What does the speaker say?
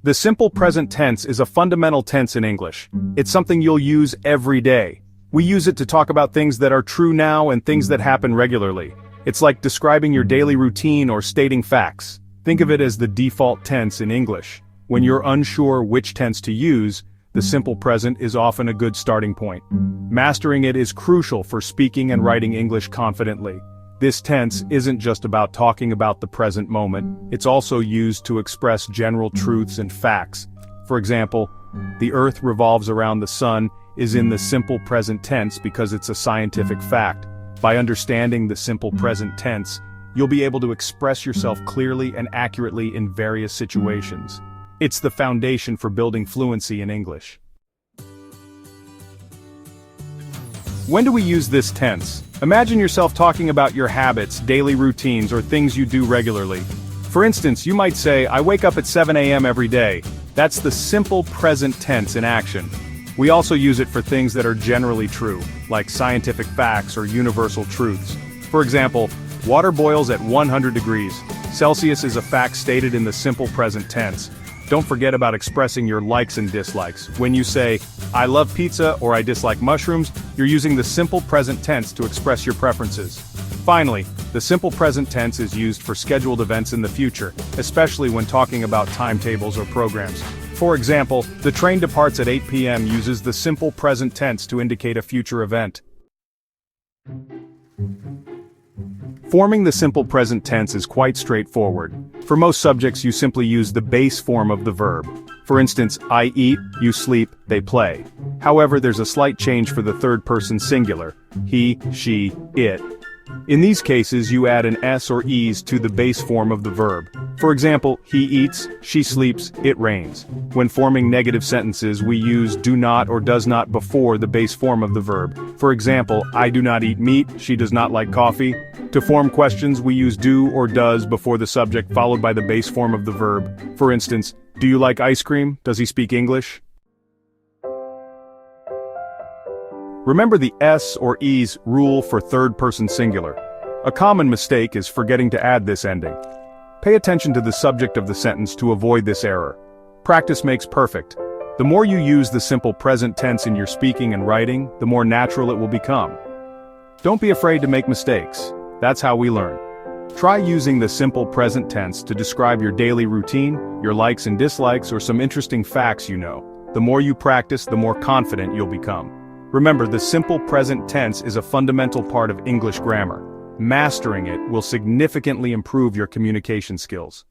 The simple present tense is a fundamental tense in English. It's something you'll use every day. We use it to talk about things that are true now and things that happen regularly. It's like describing your daily routine or stating facts. Think of it as the default tense in English. When you're unsure which tense to use, the simple present is often a good starting point. Mastering it is crucial for speaking and writing English confidently. This tense isn't just about talking about the present moment, it's also used to express general truths and facts. For example, the Earth revolves around the sun is in the simple present tense because it's a scientific fact. By understanding the simple present tense, you'll be able to express yourself clearly and accurately in various situations. It's the foundation for building fluency in English. When do we use this tense? Imagine yourself talking about your habits, daily routines, or things you do regularly. For instance, you might say, I wake up at 7 a.m. every day. That's the simple present tense in action. We also use it for things that are generally true, like scientific facts or universal truths. For example, water boils at 100 degrees Celsius is a fact stated in the simple present tense. Don't forget about expressing your likes and dislikes. When you say, I love pizza or I dislike mushrooms, you're using the simple present tense to express your preferences. Finally, the simple present tense is used for scheduled events in the future, especially when talking about timetables or programs. For example, the train departs at 8 p.m. uses the simple present tense to indicate a future event. Forming the simple present tense is quite straightforward. For most subjects, you simply use the base form of the verb. For instance, I eat, you sleep, they play. However, there's a slight change for the third person singular, he, she, it. In these cases, you add an s or es to the base form of the verb. For example, he eats, she sleeps, it rains. When forming negative sentences, we use do not or does not before the base form of the verb. For example, I do not eat meat, she does not like coffee. To form questions, we use do or does before the subject followed by the base form of the verb. For instance, do you like ice cream? Does he speak English? Remember the s or es rule for third-person singular. A common mistake is forgetting to add this ending. Pay attention to the subject of the sentence to avoid this error. Practice makes perfect. The more you use the simple present tense in your speaking and writing, the more natural it will become. Don't be afraid to make mistakes. That's how we learn. Try using the simple present tense to describe your daily routine, your likes and dislikes, or some interesting facts you know. The more you practice, the more confident you'll become. Remember, the simple present tense is a fundamental part of English grammar. Mastering it will significantly improve your communication skills.